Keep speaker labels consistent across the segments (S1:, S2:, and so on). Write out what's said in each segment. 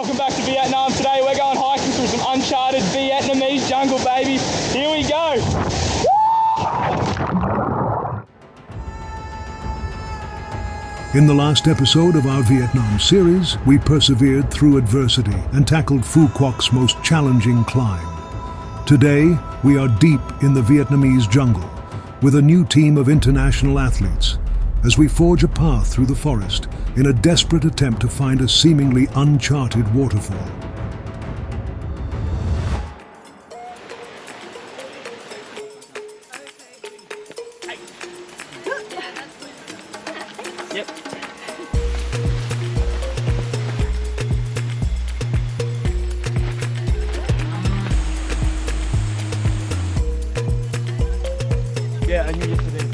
S1: Welcome back to Vietnam. Today we're going hiking through some uncharted Vietnamese jungle, baby. Here we go.
S2: In the last episode of our Vietnam series, we persevered through adversity and tackled Phu Quoc's most challenging climb. Today, we are deep in the Vietnamese jungle with a new team of international athletes as we forge a path through the forest in a desperate attempt to find a seemingly uncharted waterfall.
S1: Yep. Yeah, I knew yesterday.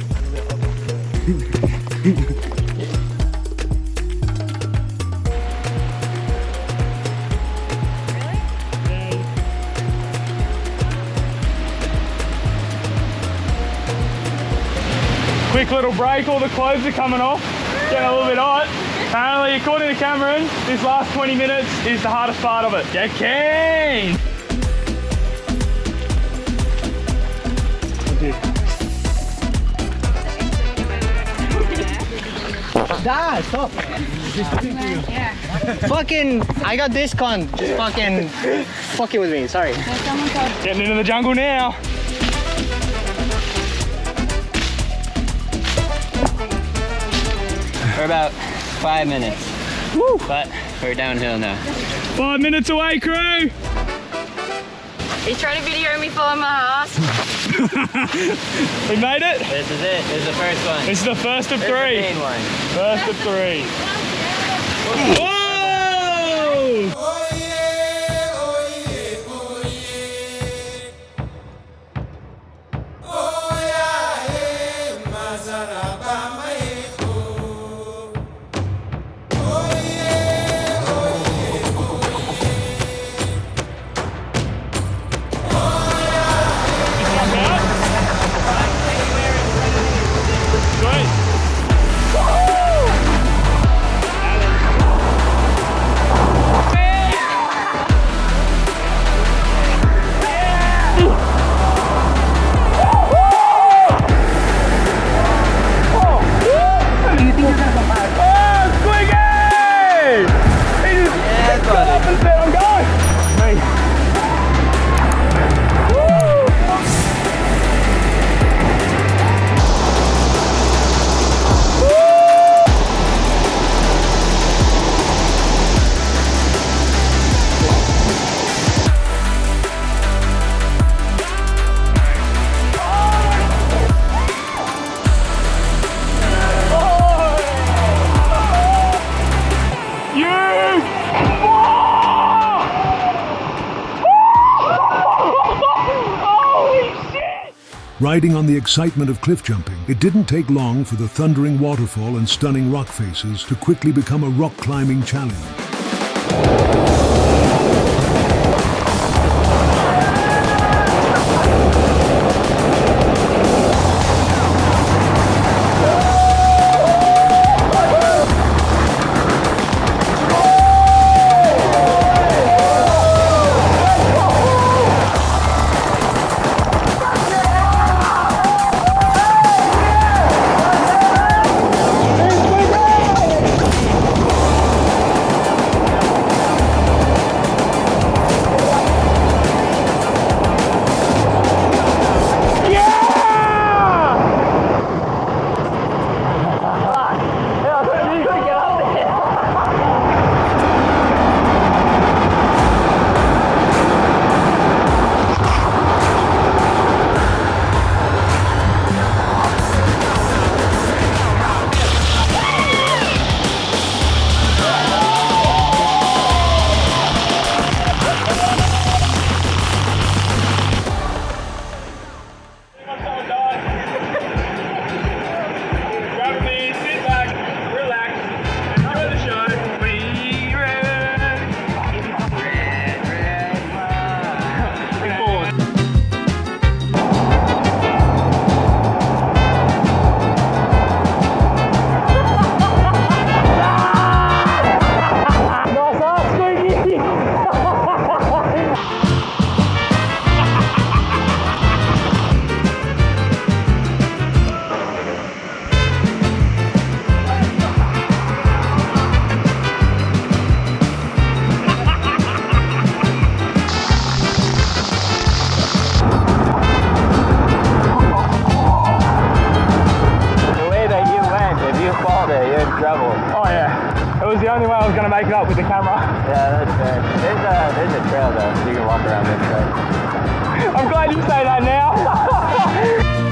S1: Quick little break, all the clothes are coming off, getting a little bit hot. Apparently, according to Cameron, this last 20 minutes is the hardest part of it. Get keen!
S3: Dad, stop! Fucking, I got discount. Just fucking with me. Sorry.
S1: Getting into the jungle now.
S3: We're about 5 minutes.
S1: Woo.
S3: But we're downhill now.
S1: 5 minutes away, crew!
S4: He's trying to video me falling my ass.
S1: We made it?
S3: This is it. This is the first one.
S1: This is the first of three.
S3: This is the main one.
S1: First of three. Whoa!
S2: Riding on the excitement of cliff jumping, it didn't take long for the thundering waterfall and stunning rock faces to quickly become a rock climbing challenge.
S1: was the only way I was going to make it up with the camera.
S5: Yeah, that's fair. There's a trail though, so you can walk around this way.
S1: I'm glad you say that now.